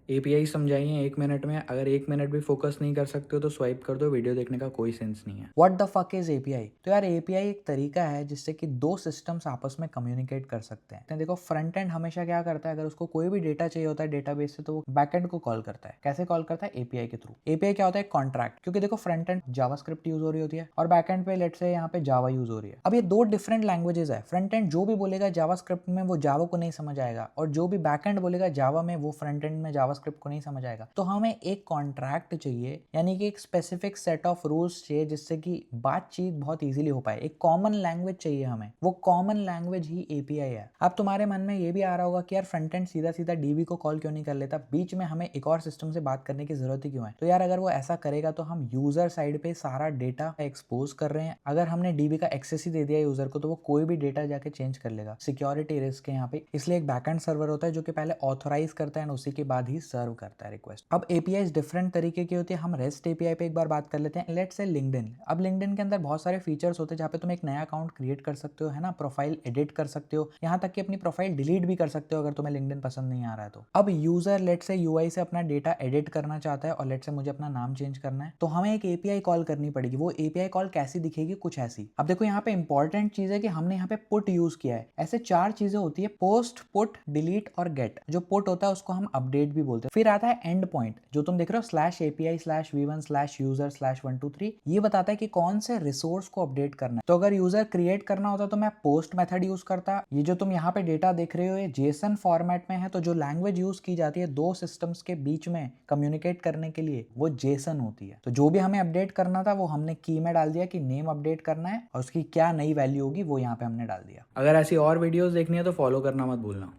API समझाई है 1 minute में, अगर 1 मिनट भी फोकस नहीं कर सकते हो तो स्वाइप कर दो, वीडियो देखने का कोई सेंस नहीं है। What the fuck is API? तो यार एपीआई एक तरीका है जिससे कि दो सिस्टम्स आपस में कम्युनिकेट कर सकते हैं। देखो फ्रंट एंड हमेशा क्या करता है, अगर उसको कोई भी डेटा चाहिए होता है डेटाबेस से तो वो बैकएंड को कॉल करता है। कैसे कॉल करता है? एपीआई के थ्रू। एपीआई क्या होता है? कॉन्ट्रैक्ट। क्योंकि देखो फ्रंट एंड जावास्क्रिप्ट यूज हो रही होती है और बैकएंड पे लेट्स से यहाँ पे जावा यूज हो रही है। अब ये दो डिफरेंट लैंग्वेजेस है। फ्रंट एंड जो भी बोलेगा जावास्क्रिप्ट में वो जावा को नहीं समझ आएगा, और जो भी बैकएंड बोलेगा जावा में वो फ्रंट एंड में जावास्क्रिप्ट को नहीं समझ आएगा। तो हमें एक कॉन्ट्रैक्ट चाहिए, यानी कि एक स्पेसिफिक सेट ऑफ रूल्स चाहिए जिससे कि बातचीत बहुत इजीली हो पाए। एक कॉमन लैंग्वेज चाहिए हमें, वो कॉमन लैंग्वेज ही एपीआई है। अब तुम्हारे मन में ये भी आ रहा होगा कि यार फ्रंट एंड सीधा सीधा डीबी को कॉल क्यों नहीं कर लेता, बीच में हमें एक और सिस्टम से बात करने की जरूरत ही क्यों है? तो यार अगर वो ऐसा करेगा तो हम यूजर साइड पे सारा डेटा एक्सपोज कर रहे हैं। अगर हमने डीबी का एक्सेस ही दे दिया यूजर को तो वो कोई भी डेटा जाके चेंज कर लेगा। सिक्योरिटी रिस्क है यहाँ पे, इसलिए एक बैकएंड सर्वर होता है जो कि पहले ऑथोराइज करता है और उसी के बाद ही सर्व करता है रिक्वेस्ट। अब एपीआई डिफरेंट तरीके की होती है। हम रेस्ट एपीआई पे एक बार बात कर लेते हैं। Let's say LinkedIn. अब लिंक्डइन के अंदर बहुत सारे फीचर्स होते हैं जहाँ पे तुम एक नया अकाउंट क्रिएट कर सकते हो, है ना, प्रोफाइल एडिट कर सकते हो, यहाँ तक कि अपनी प्रोफाइल डिलीट भी कर सकते हो अगर तुम्हें लिंक्डइन पसंद नहीं आ रहा है तो। अब यूजर लेट्स से यूआई से अपना डेटा एडिट करना चाहता है और लेट्स से मुझे अपना नाम चेंज करना है, तो हमें एक एपीआई कॉल करनी पड़ेगी। वो एपीआई कॉल कैसी दिखेगी? कुछ ऐसी। अब देखो यहाँ पे इंपॉर्टेंट चीज है कि हमने यहाँ पे पुट यूज किया है। ऐसे चार चीजें होती है, पोस्ट, पुट, डिलीट और गेट। जो पुट होता है उसको हम अपडेट भी बोलते हैं। फिर आता है एंड पॉइंट, जो तुम देख रहे हो /API/v1/user/123। ये बताता है कि कौन से रिसोर्स को अपडेट करना है। तो अगर यूजर क्रिएट करना होता तो मैं पोस्ट मेथड यूज करता। ये जो तुम यहाँ पे डेटा देख रहे हो ये जेसन फॉर्मेट में है, तो जो लैंग्वेज यूज की जाती है दो सिस्टम्स के बीच में कम्युनिकेट करने के लिए वो जेसन होती है। तो जो भी हमें अपडेट करना था वो हमने की में डाल दिया कि नेम अपडेट करना है और उसकी क्या नई वैल्यू होगी वो यहाँ पे हमने डाल दिया। अगर ऐसी और वीडियोस देखनी है तो फॉलो करना मत भूलना।